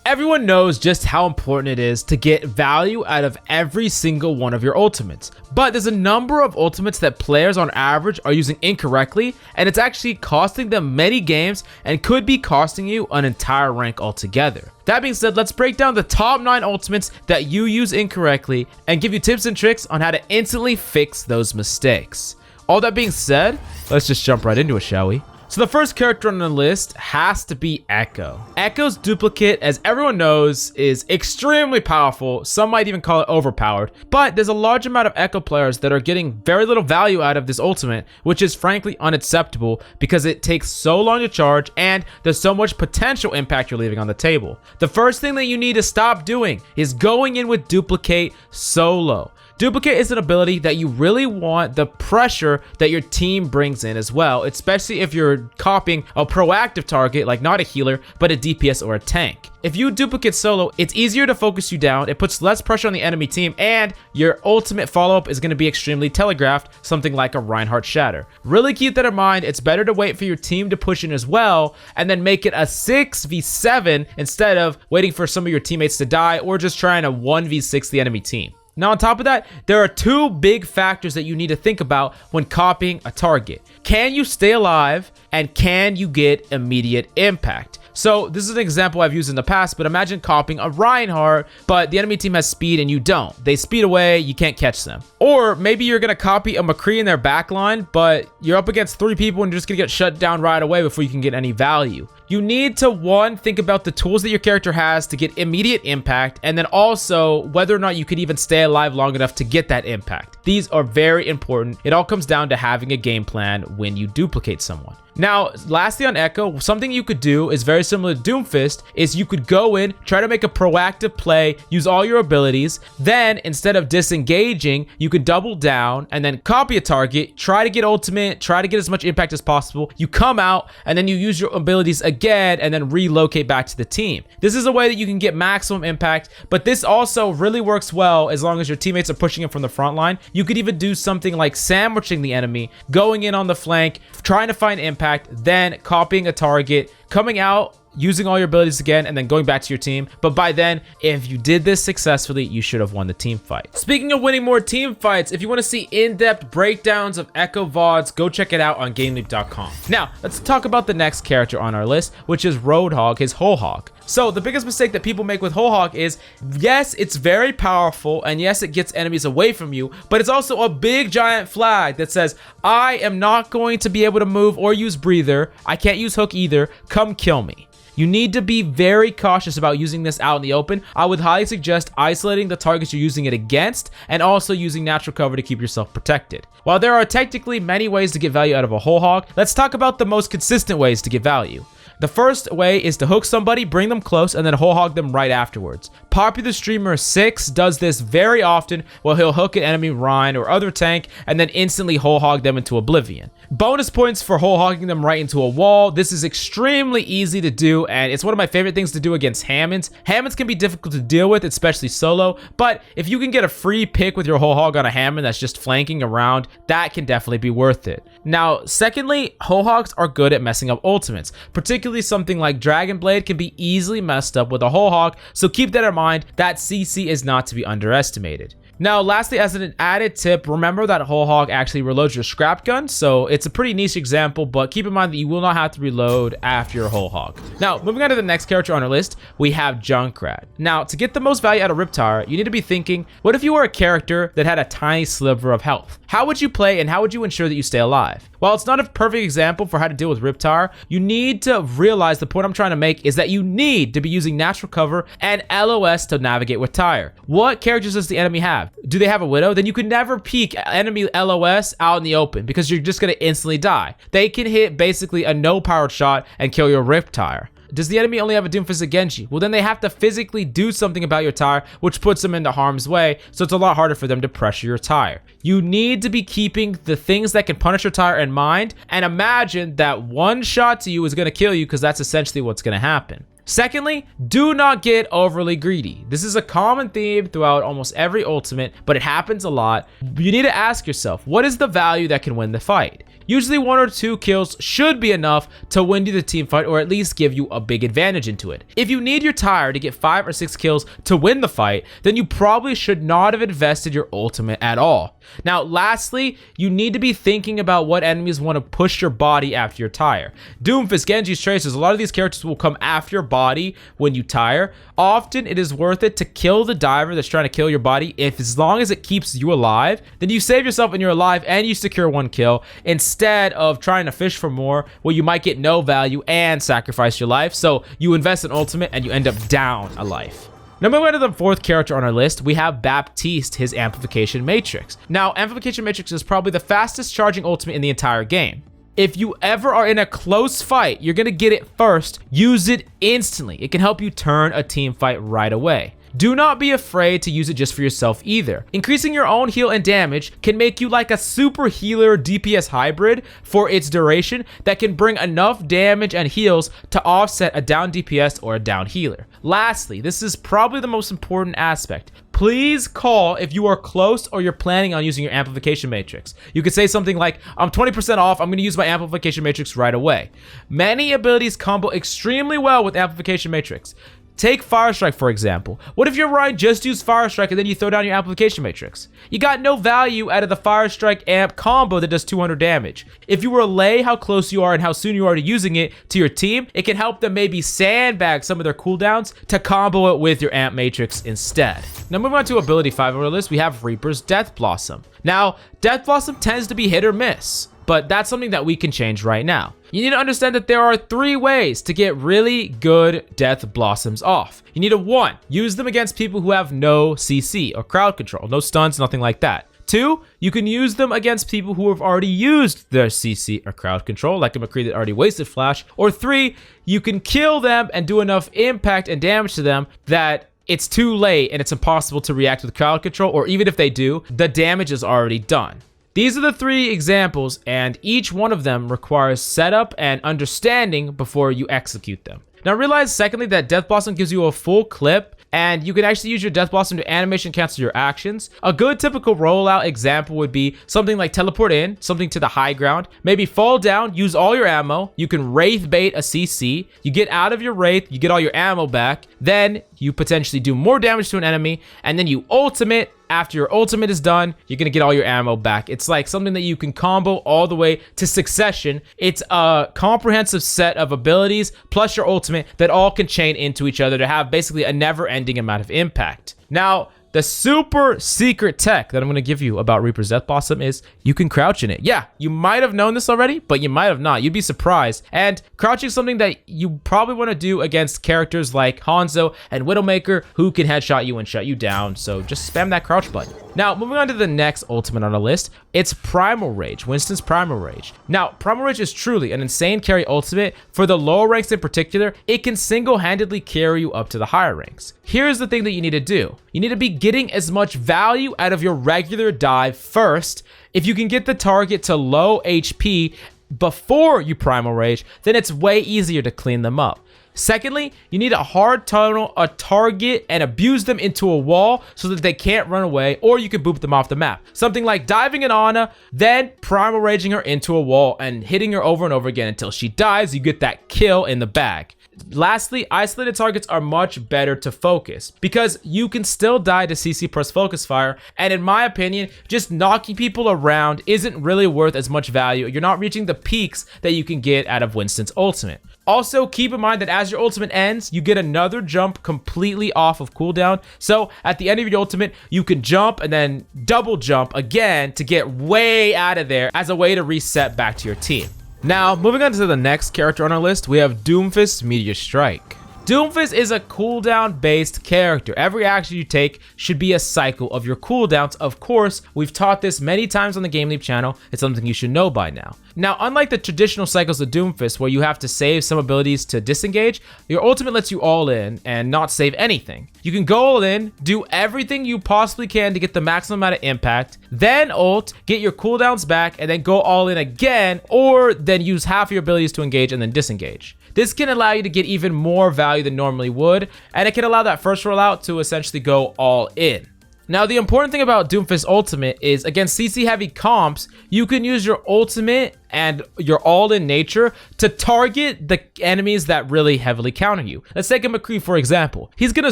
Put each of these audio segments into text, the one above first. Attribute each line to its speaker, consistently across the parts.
Speaker 1: Everyone knows just how important it is to get value out of every single one of your ultimates, but there's a number of ultimates that players on average are using incorrectly, and it's actually costing them many games and could be costing you an entire rank altogether. That being said, let's break down the top 9 ultimates that you use incorrectly and give you tips and tricks on how to instantly fix those mistakes. All that being said, let's just jump right into it, shall we? So the first character on the list has to be Echo. Echo's duplicate, as everyone knows, is extremely powerful. Some might even call it overpowered, but there's a large amount of Echo players that are getting very little value out of this ultimate, which is frankly unacceptable because it takes so long to charge and there's so much potential impact you're leaving on the table. The first thing that you need to stop doing is going in with duplicate solo. Duplicate is an ability that you really want the pressure that your team brings in as well, especially if you're copying a proactive target, like not a healer, but a DPS or a tank. If you duplicate solo, it's easier to focus you down, it puts less pressure on the enemy team, and your ultimate follow-up is going to be extremely telegraphed, something like a Reinhardt Shatter. Really keep that in mind. It's better to wait for your team to push in as well, and then make it a 6v7 instead of waiting for some of your teammates to die or just trying to 1v6 the enemy team. Now, on top of that, there are 2 big factors that you need to think about when copying a target. Can you stay alive, and can you get immediate impact? So this is an example I've used in the past, but imagine copying a Reinhardt, but the enemy team has speed and you don't. They speed away, you can't catch them. Or maybe you're gonna copy a McCree in their backline, but you're up against 3 people and you're just gonna get shut down right away before you can get any value. You need to, 1, think about the tools that your character has to get immediate impact, and then also whether or not you could even stay alive long enough to get that impact. These are very important. It all comes down to having a game plan when you duplicate someone. Now, lastly on Echo, something you could do is very similar to Doomfist, is you could go in, try to make a proactive play, use all your abilities, then instead of disengaging, you could double down and then copy a target, try to get ultimate, try to get as much impact as possible. You come out and then you use your abilities again and then relocate back to the team. This is a way that you can get maximum impact, but this also really works well as long as your teammates are pushing it from the front line. You could even do something like sandwiching the enemy, going in on the flank, trying to find impact, then copying a target, coming out, using all your abilities again, and then going back to your team. But by then, if you did this successfully, you should have won the team fight. Speaking of winning more team fights, if you want to see in-depth breakdowns of Echo VODs, go check it out on GameLeap.com. Now, let's talk about the next character on our list, which is ROADHOG, his whole hog. So the biggest mistake that people make with whole hog is, yes, it's very powerful, and yes, it gets enemies away from you, but it's also a big giant flag that says, I am not going to be able to move or use breather. I can't use hook either. Come kill me. You need to be very cautious about using this out in the open. I would highly suggest isolating the targets you're using it against and also using natural cover to keep yourself protected. While there are technically many ways to get value out of a whole hog, let's talk about the most consistent ways to get value. The first way is to hook somebody, bring them close, and then whole hog them right afterwards. Popular streamer 6 does this very often, where he'll hook an enemy Rhine or other tank and then instantly whole hog them into oblivion. Bonus points for whole hogging them right into a wall. This is extremely easy to do, and it's one of my favorite things to do against Hammonds. Hammonds can be difficult to deal with, especially solo, but if you can get a free pick with your whole hog on a Hammond that's just flanking around, that can definitely be worth it. Now, secondly, whole hogs are good at messing up ultimates. Particularly something like Dragon Blade can be easily messed up with a whole hog, so keep that in mind. That CC is not to be underestimated. Now, lastly, as an added tip, remember that whole hog actually reloads your scrap gun, so it's a pretty niche example, but keep in mind that you will not have to reload after your whole hog. Now, moving on to the next character on our list, we have JUNKRAT. Now, to get the most value out of Riptire, you need to be thinking, what if you were a character that had a tiny sliver of health? How would you play and how would you ensure that you stay alive? While it's not a perfect example for how to deal with Riptire, you need to realize the point I'm trying to make is that you need to be using natural cover and LOS to navigate with Tire. What characters does the enemy have? Do they have a Widow? Then you can never peek enemy LOS out in the open because you're just going to instantly die. They can hit basically a no-powered shot and kill your Riptire. Does the enemy only have a Doomfist and Genji? Well, then they have to physically do something about your Tire, which puts them into harm's way, so it's a lot harder for them to pressure your Tire. You need to be keeping the things that can punish your Tire in mind, and imagine that one shot to you is going to kill you because that's essentially what's going to happen. Secondly, do not get overly greedy. This is a common theme throughout almost every ultimate, but it happens a lot. You need to ask yourself, what is the value that can win the fight? Usually 1 or 2 kills should be enough to win you the team fight, or at least give you a big advantage into it. If you need your tire to get 5 or 6 kills to win the fight, then you probably should not have invested your ultimate at all. Now, lastly, you need to be thinking about what enemies want to push your body after your tire. Doomfist, Genji's, Tracers, a lot of these characters will come after your body when you tire. Often, it is worth it to kill the diver that's trying to kill your body. If as long as it keeps you alive, then you save yourself and you're alive and you secure 1 kill, instead of trying to fish for more where you might get no value and sacrifice your life. So you invest in ultimate and you end up down a life. Now, moving on to the 4th character on our list, we have Baptiste, his Amplification Matrix. Now, Amplification Matrix is probably the fastest charging ultimate in the entire game. If you ever are in a close fight, you're gonna get it first, use it instantly. It can help you turn a team fight right away. Do not be afraid to use it just for yourself either. Increasing your own heal and damage can make you like a super healer DPS hybrid for its duration that can bring enough damage and heals to offset a down DPS or a down healer. Lastly, this is probably the most important aspect. Please call if you are close or you're planning on using your Amplification Matrix. You could say something like, I'm 20% off, I'm going to use my Amplification Matrix right away. Many abilities combo extremely well with Amplification Matrix. Take Fire Strike, for example. What if your Ryan just used Fire Strike and then you throw down your Amplification Matrix? You got no value out of the Fire Strike amp combo that does 200 damage. If you relay how close you are and how soon you are to using it to your team, it can help them maybe sandbag some of their cooldowns to combo it with your amp matrix instead. Now, moving on to ability 5 on our list, we have Reaper's Death Blossom. Now, Death Blossom tends to be hit or miss, but that's something that we can change right now. You need to understand that there are 3 ways to get really good Death Blossoms off. You need to 1, use them against people who have no CC or crowd control, no stuns, nothing like that. 2, you can use them against people who have already used their CC or crowd control, like a McCree that already wasted flash. Or 3, you can kill them and do enough impact and damage to them that it's too late and it's impossible to react with crowd control, or even if they do, the damage is already done. These are the 3 examples, and each one of them requires setup and understanding before you execute them. Now, realize secondly that Death Blossom gives you a full clip, and you can actually use your Death Blossom to animation cancel your actions. A good typical rollout example would be something like teleport in, something to the high ground, maybe fall down, use all your ammo, you can Wraith bait a CC, you get out of your Wraith, you get all your ammo back, then you potentially do more damage to an enemy, and then you ultimate. After your ultimate is done, you're gonna get all your ammo back. It's like something that you can combo all the way to succession. It's a comprehensive set of abilities plus your ultimate that all can chain into each other to have basically a never-ending amount of impact. Now, the super secret tech that I'm going to give you about Reaper's Death Blossom is you can crouch in it. Yeah, you might have known this already, but you might have not. You'd be surprised. And crouching is something that you probably want to do against characters like Hanzo and Widowmaker, who can headshot you and shut you down. So just spam that crouch button. Now, moving on to the next ultimate on our list, it's Primal Rage, Winston's Primal Rage. Now, Primal Rage is truly an insane carry ultimate. For the lower ranks in particular, it can single-handedly carry you up to the higher ranks. Here's the thing that you need to do. You need to be getting as much value out of your regular dive first. If you can get the target to low HP before you Primal Rage, then it's way easier to clean them up. Secondly, you need a hard tunnel a target and abuse them into a wall so that they can't run away, or you can boop them off the map. Something like diving in Ana, then Primal Raging her into a wall and hitting her over and over again until she dies. You get that kill in the bag. Lastly, isolated targets are much better to focus because you can still die to CC plus focus fire, and in my opinion, just knocking people around isn't really worth as much value. You're not reaching the peaks that you can get out of Winston's ultimate. Also, keep in mind that as your ultimate ends, you get another jump completely off of cooldown. So at the end of your ultimate, you can jump and then double jump again to get way out of there as a way to reset back to your team. Now, moving on to the next character on our list, we have Doomfist Meteor Strike. Doomfist is a cooldown based character. Every action you take should be a cycle of your cooldowns. Of course, we've taught this many times on the GameLeap channel. It's something you should know by now. Now, unlike the traditional cycles of Doomfist where you have to save some abilities to disengage, your ultimate lets you all in and not save anything. You can go all in, do everything you possibly can to get the maximum amount of impact, then ult, get your cooldowns back, and then go all in again, or then use half your abilities to engage and then disengage. This can allow you to get even more value than normally would, and it can allow that first rollout to essentially go all in. Now, the important thing about Doomfist Ultimate is against CC heavy comps, you can use your ultimate and your all-in nature to target the enemies that really heavily counter you. Let's take a McCree for example. He's gonna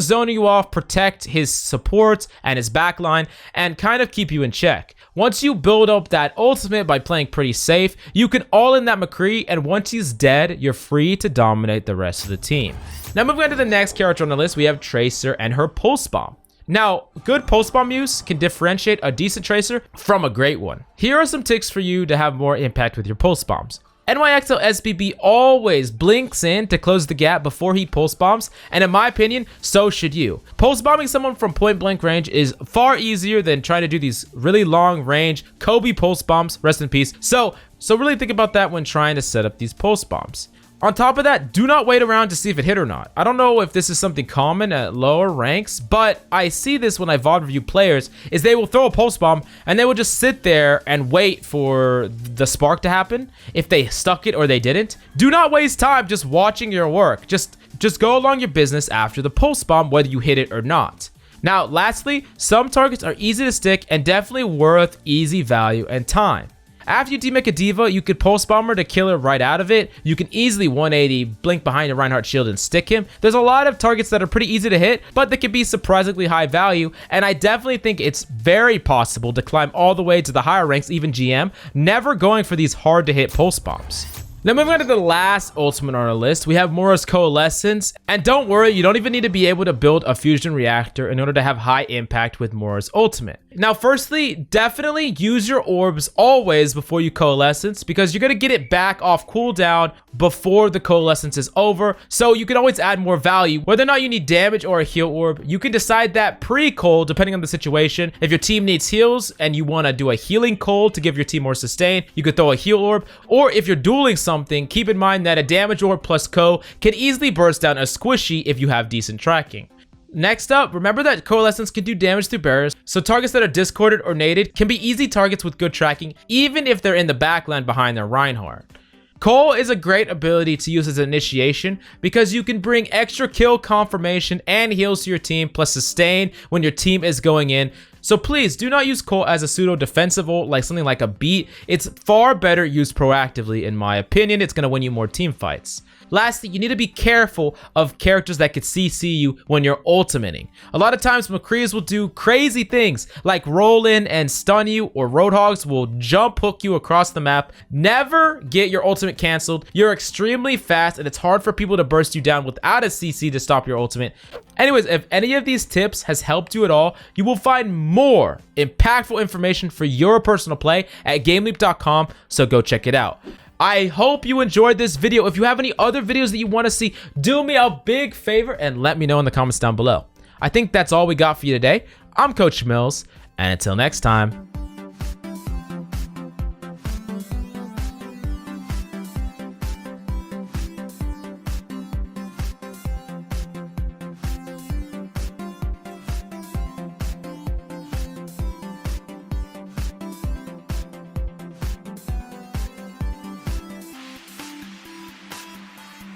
Speaker 1: zone you off, protect his supports and his backline, and kind of keep you in check. Once you build up that ultimate by playing pretty safe, you can all-in that McCree, and once he's dead, you're free to dominate the rest of the team. Now moving on to the next character on the list, we have Tracer and her Pulse Bomb. Now, good pulse bomb use can differentiate a decent tracer from a great one. Here are some tips for you to have more impact with your pulse bombs. NYXL SBB always blinks in to close the gap before he pulse bombs, and in my opinion, so should you. Pulse bombing someone from point blank range is far easier than trying to do these really long range Kobe pulse bombs, rest in peace. So really think about that when trying to set up these pulse bombs. On top of that, do not wait around to see if it hit or not. I don't know if this is something common at lower ranks, but I see this when I VOD review players, is they will throw a pulse bomb and they will just sit there and wait for the spark to happen, if they stuck it or they didn't. Do not waste time just watching your work. Just go along your business after the pulse bomb, whether you hit it or not. Now, lastly, some targets are easy to stick and definitely worth easy value and time. After you demake a diva, you could pulse bomb her to kill her right out of it. You can easily 180, blink behind a Reinhardt shield and stick him. There's a lot of targets that are pretty easy to hit, but they can be surprisingly high value, and I definitely think it's very possible to climb all the way to the higher ranks, even GM, never going for these hard to hit pulse bombs. Now moving on to the last ultimate on our list, we have MOIRA's Coalescence, and don't worry, you don't even need to be able to build a fusion reactor in order to have high impact with MOIRA's ultimate. Now firstly, definitely use your orbs always before you Coalescence, because you're going to get it back off cooldown before the Coalescence is over, so you can always add more value. Whether or not you need damage or a heal orb, you can decide that pre-cold depending on the situation. If your team needs heals and you want to do a healing cold to give your team more sustain, you could throw a heal orb, or if you're dueling something, keep in mind that a damage orb plus co can easily burst down a squishy if you have decent tracking. Next up, remember that Coalescence can do damage through barriers, so targets that are discorded or naded can be easy targets with good tracking, even if they're in the backline behind their Reinhardt. Cole is a great ability to use as an initiation because you can bring extra kill confirmation and heals to your team plus sustain when your team is going in. So please do not use Cole as a pseudo defensive ult like something like a beat. It's far better used proactively in my opinion. It's going to win you more team fights. Lastly, you need to be careful of characters that could CC you when you're ultimating. A lot of times McCrees will do crazy things like roll in and stun you, or ROADHOGs will jump hook you across the map. Never get your ultimate canceled. You're extremely fast and it's hard for people to burst you down without a CC to stop your ultimate. Anyways, if any of these tips has helped you at all, you will find more impactful information for your personal play at GameLeap.com, so go check it out. I hope you enjoyed this video. If you have any other videos that you want to see, do me a big favor and let me know in the comments down below. I think that's all we got for you today. I'm Coach Mills, and until next time,